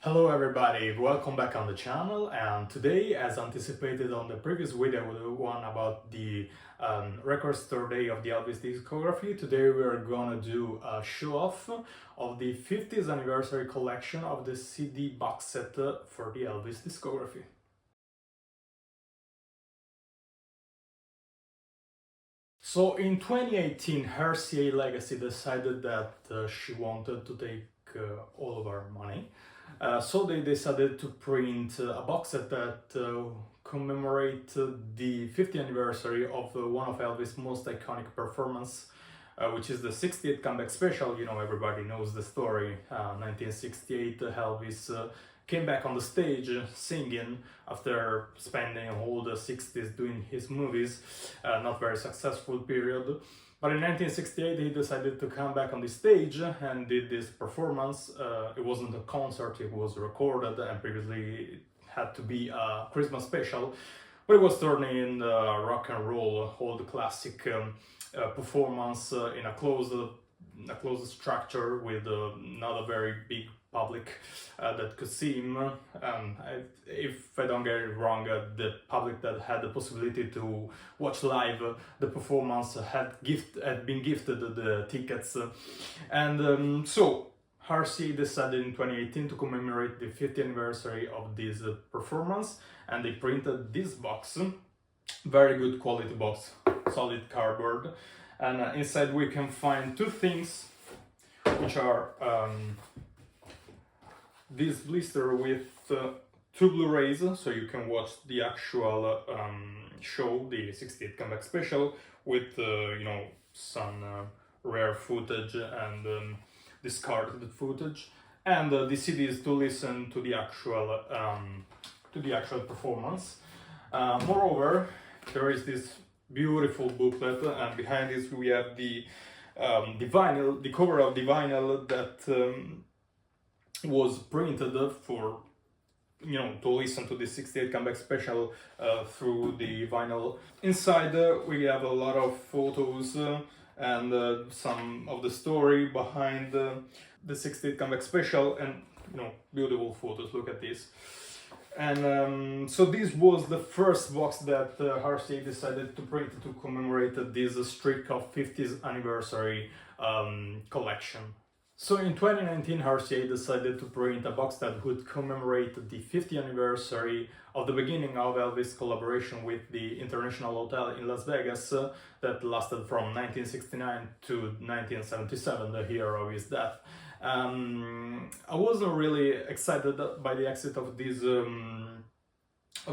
Hello everybody, welcome back on the channel, and today, as anticipated on the previous video, the one about the record store day of the Elvis discography, today we are gonna do a show-off of the 50th anniversary collection of the CD box set for the Elvis discography. So in 2018, RCA Legacy decided that she wanted to take all of our money. So they decided to print a box set that commemorate the 50th anniversary of one of Elvis' most iconic performance, which is the 68th comeback special. You know, everybody knows the story. 1968, Elvis came back on the stage singing after spending all the 60s doing his movies, not very successful period. But in 1968 he decided to come back on the stage and did this performance. It wasn't a concert, it was recorded, and previously it had to be a Christmas special, but it was turning in rock and roll, all the classic performance in a closed structure with not a very big public that could see him. If I don't get it wrong, the public that had the possibility to watch live the performance had been gifted the tickets, and so RCA decided in 2018 to commemorate the 50th anniversary of this performance, and they printed this box, very good quality box, solid cardboard, and inside we can find two things, which are this blister with two Blu-rays, so you can watch the actual show, the 68th comeback special, with some rare footage and discarded footage, and the CDs to listen to the actual performance. Moreover, there is this beautiful booklet, and behind this we have the vinyl, the cover of the vinyl that was printed for, to listen to the 68 comeback special through the vinyl. Inside we have a lot of photos and some of the story behind the 68 comeback special, and beautiful photos. Look at this. And so this was the first box that RCA decided to print to commemorate this streak of 50th anniversary collection. So in 2019, RCA decided to print a box that would commemorate the 50th anniversary of the beginning of Elvis' collaboration with the International Hotel in Las Vegas that lasted from 1969 to 1977, the year of his death. I wasn't really excited by the exit of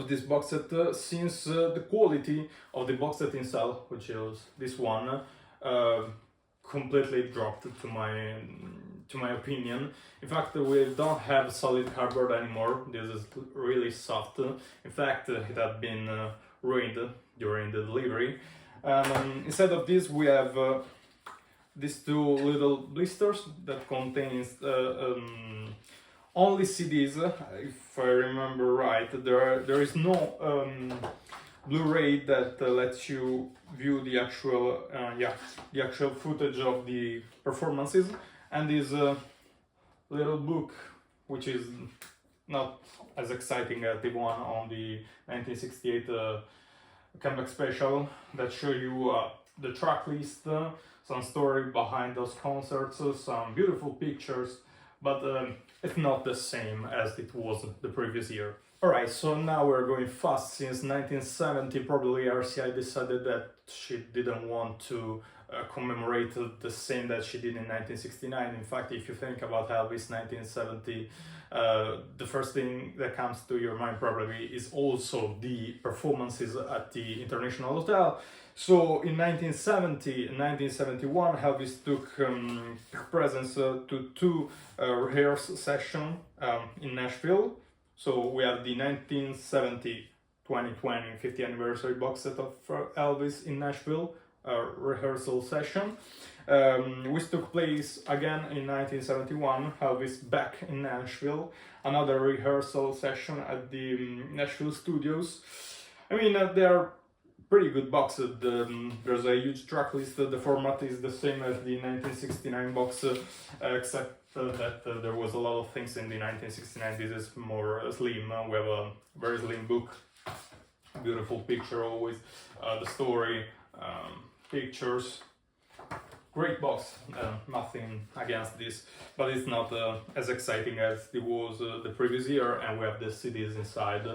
this box set since the quality of the box set itself, which is this one, completely dropped to my opinion. In fact, we don't have solid cardboard anymore. This is really soft. In fact, it had been ruined during the delivery. Instead of this, we have these two little blisters that contains only CDs. If I remember right, there is no Blu-ray that lets you view the actual footage of the performances, and this little book, which is not as exciting as the one on the 1968 comeback special, that show you the track list, some story behind those concerts, some beautiful pictures, but it's not the same as it was the previous year. Alright, so now we're going fast. Since 1970, probably RCA decided that she didn't want to commemorate the same that she did in 1969. In fact, if you think about Elvis 1970, the first thing that comes to your mind probably is also the performances at the International Hotel. So in 1970 and 1971, Elvis took presence to two rehearsal sessions in Nashville. So we have the 1970-2020 50th anniversary box set of Elvis in Nashville, rehearsal session, which took place again in 1971, Elvis back in Nashville, another rehearsal session at the Nashville studios. I mean, they're pretty good boxes. There's a huge track list. The format is the same as the 1969 box, except there was a lot of things in the 1969. This is more slim. We have a very slim book, beautiful picture always, the story, pictures. Great box, nothing against this, but it's not as exciting as it was the previous year, and we have the CDs inside.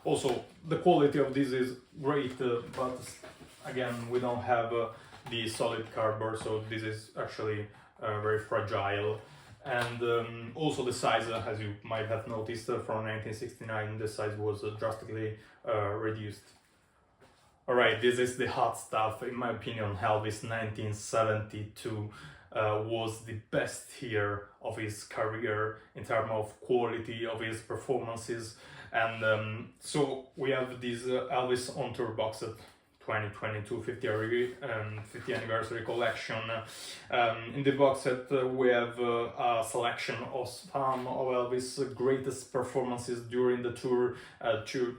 Also, the quality of this is great, but again, we don't have the solid cardboard, so this is actually very fragile. And also the size, as you might have noticed, from 1969, the size was drastically reduced. Alright, this is the hot stuff. In my opinion, Elvis 1972 was the best year of his career in terms of quality of his performances. And so we have this Elvis on Tour Boxset 2022 50th anniversary collection. In the box set we have a selection of some of Elvis' greatest performances during the tour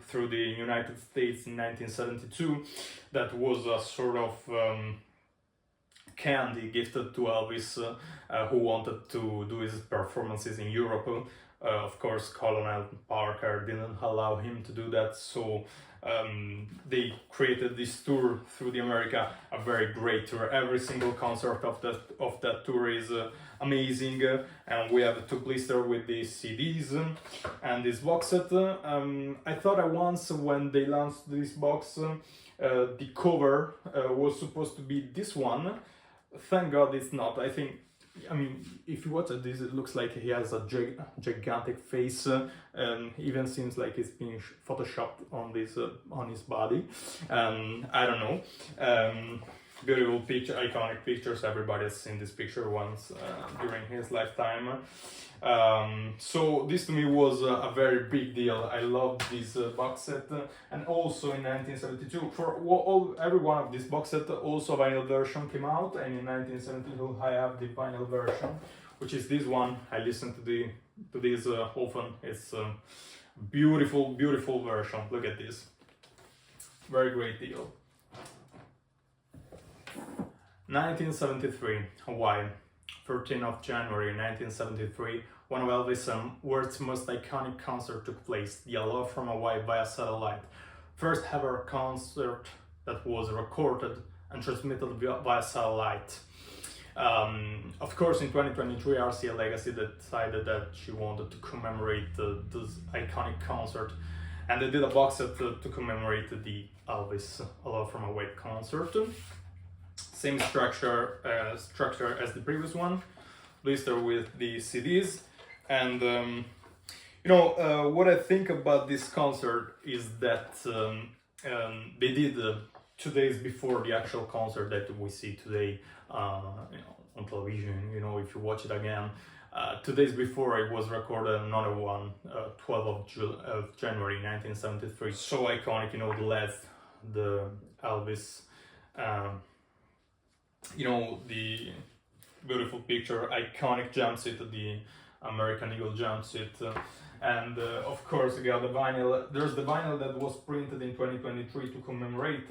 through the United States in 1972. That was a sort of candy gifted to Elvis, who wanted to do his performances in Europe. Of course, Colonel Parker didn't allow him to do that, so they created this tour through the America, a very great tour. Every single concert of that tour is amazing, and we have two blisters with the CDs and this box set. I thought once when they launched this box, the cover was supposed to be this one. Thank God it's not. I mean, if you watch this, it looks like he has a gigantic face. Even seems like it's being photoshopped on his body. I don't know. Beautiful picture, iconic pictures. Everybody has seen this picture once during his lifetime. So this to me was a very big deal. I loved this box set, and also in 1972, for every one of this box set, also a vinyl version came out, and in 1972 I have the vinyl version, which is this one. I listen to this often. It's a beautiful, beautiful version. Look at this, very great deal. 1973, Hawaii. 13th of January 1973, one of Elvis' world's most iconic concerts took place, the Aloha from Hawaii via satellite. First ever concert that was recorded and transmitted via satellite. Of course, in 2023, RCA Legacy decided that she wanted to commemorate this iconic concert, and they did a box set to commemorate the Elvis Aloha from Hawaii concert. Same structure as the previous one, blister with the CDs. And what I think about this concert is that they did 2 days before the actual concert that we see today on television. If you watch it again, 2 days before it was recorded another one, 12th of January 1973. So iconic, the LED, the Elvis, the beautiful picture, iconic jumpsuit, the American Eagle jumpsuit, and of course we got the vinyl. There's the vinyl that was printed in 2023 to commemorate,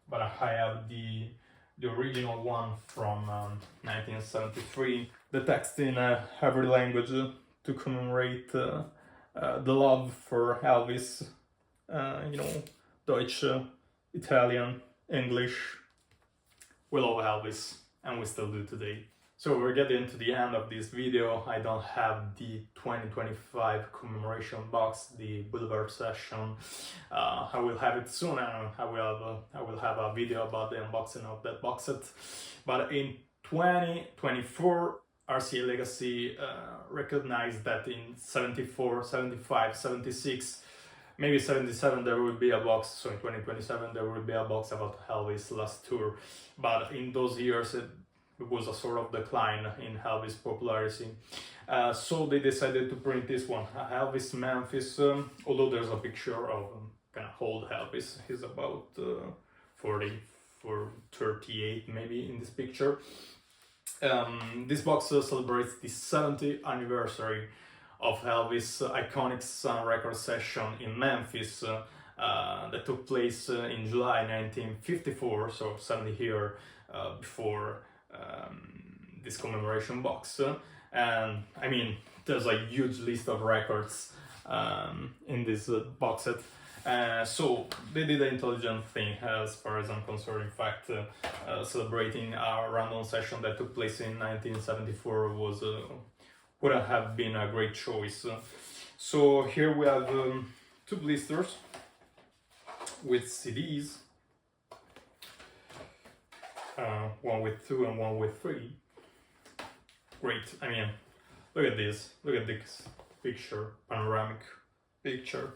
but I have the original one from 1973. The text in every language to commemorate the love for Elvis. Deutsch, Italian, English. We love Elvis, and we still do today. So we're getting to the end of this video. I don't have the 2025 commemoration box, the Boulevard session. I will have it soon, and I will have a video about the unboxing of that box set. But in 2024, RCA Legacy recognized that in 74, 75, 76, maybe 77 there will be a box, so in 2027 there will be a box about Elvis' last tour. But in those years it was a sort of decline in Elvis' popularity. So they decided to print this one, Elvis Memphis, although there's a picture of kind of old Elvis. He's about 38 maybe in this picture. This box celebrates the 70th anniversary of Elvis' iconic Sun Record session in Memphis that took place in July 1954, so 70 years before this commemoration box. and I mean there's a huge list of records in this box set. So they did an intelligent thing as far as I'm concerned. In fact, celebrating a random session that took place in 1974 was would have been a great choice. So here we have two blisters with CDs, one with 2 and one with 3. Great. I mean, look at this picture, panoramic picture.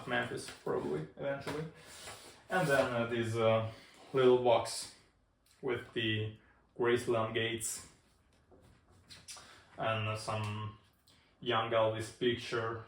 Memphis, probably, eventually. And then this little box with the Graceland gates and some young Elvis picture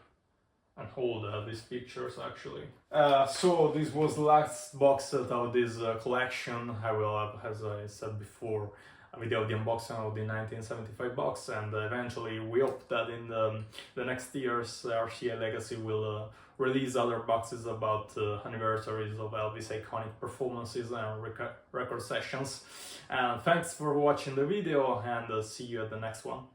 and old Elvis pictures, actually. So this was the last box set of this collection. I will have, as I said before, a video of the unboxing of the 1975 box, and eventually we hope that in the next years RCA Legacy will release other boxes about anniversaries of Elvis' iconic performances and record sessions. And thanks for watching the video, and see you at the next one.